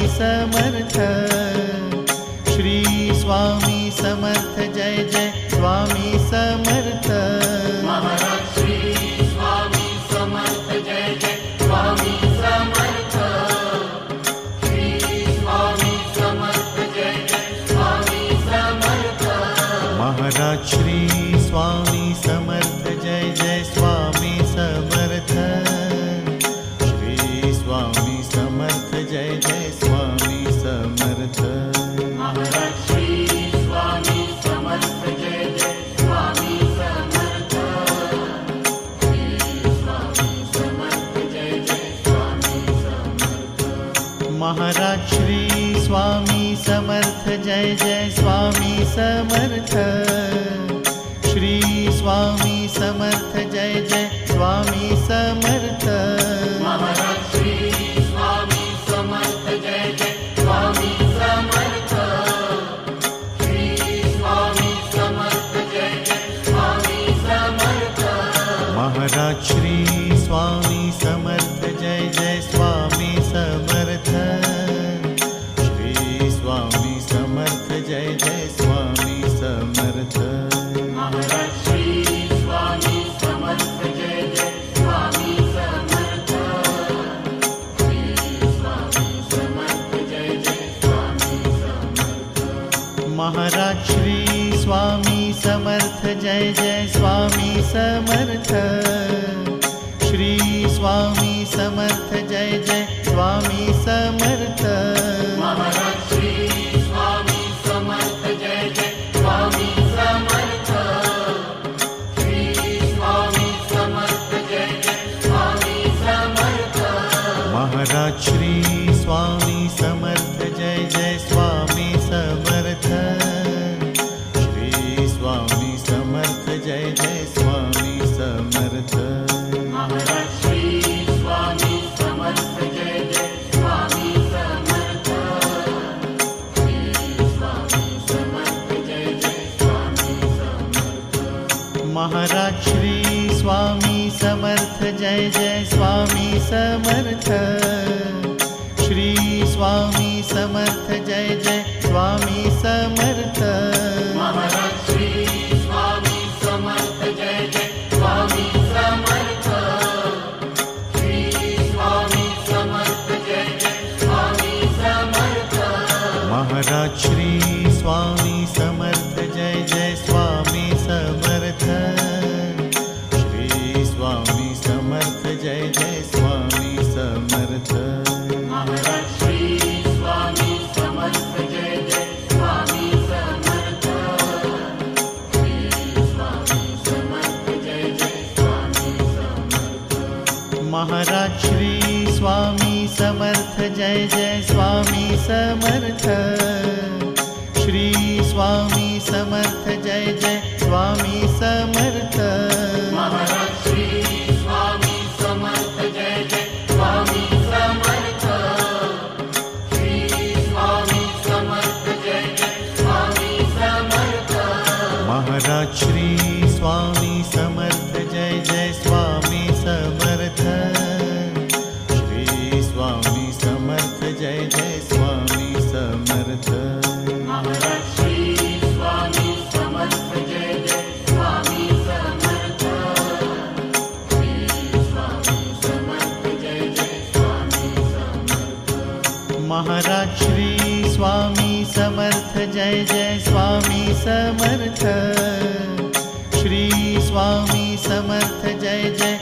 Samarth. Shri Swami Samarth Jai Jai Swami Samarth. Maharaj Shri Swami Samarth Jai Jai Swami Samarth. Shri Swami Samarth Jai Jai Swami Samarth. Maharaj Shri Swami Samarth Jai Jai Swami Samarth. Shri Swami Samarth Jai Jai Swami Samarth. Maharaj Shri Swami Samarth Jai Jai Swami Samarth. Shri Swami Samarth Jai Jai Swami Samarth. Maharaj Shri Swami Samarth Jai Jai Swami Samarth. Shri Swami Samarth Jai Jai Swami Samarth. Maharaj Shri Swami Samarth Jai Jai Swami Samarth. Shri Swami Samarth Jai Jai Swami Samarth. Maharaj Shri Swami Samarth Jai Jai Swami Samarth. Shri Swami Samarth Jai Jai Swami Samarth. Maharaj Shri Swami Samarth Jai Jai Swami Samarth. Shri Swami Samarth Jai Jai Swami Samarth. Maharaj Shri Swami Samarth Jai Jai Swami Samarth. Shri Swami Samarth Jai Jai Swami Samarth. Maharaj Shri Swami Samarth Jai Jai Swami Samarth. Shri Swami Samarth Jai Jai Swami Samarth. Maharaj Shri Swami Samarth Jai Jai Swami Samarth. Shri Swami Samarth Jai Jai Swami Samarth. Maharaj Shri Swami Samarth Jai Jai Swami Samarth. Shri Swami Samarth Jai Jai Swami Samarth. Maharaj Shri Swami Samarth Jai Jai Swami Samarth. Shri Swami Samarth Jai Jai Swami Samarth. Maharaj Shri Swami Samarth Jai Jai Swami Samarth. Shri Swami Samarth Jai Jai Swami Samarth. Maharaj Shri Swami Samarth Jai Jai Swami Samarth. Shri Swami Samarth Jai Jai Swami Samarth. Maharaj Shri Swami Samarth Jai Jai Swami Samarth. Shri Swami Samarth Jai Jai Swami Samarth. Maharaj Shri Swami Samarth Jai Jai Swami Samarth. Shri Swami Samarth Jai Jai Swami Samarth. Maharaj Shri Swami Samarth Jai Jai Swami Samarth. Shri Swami Samarth Jai Jai Swami Samarth. Maharaj Shri Swami Samarth Jai Jai Swami Samarth. Shri Swami Samarth Jai Jai Swami Samarth. Maharaj Shri Swami Samarth Jai Jai Swami Samarth. Shri Swami Samarth Jai Jai Swami Samarth. Maharaj Shri Swami Samarth Jai Jai Swami Samarth. Shri Swami Samarth Jai Jai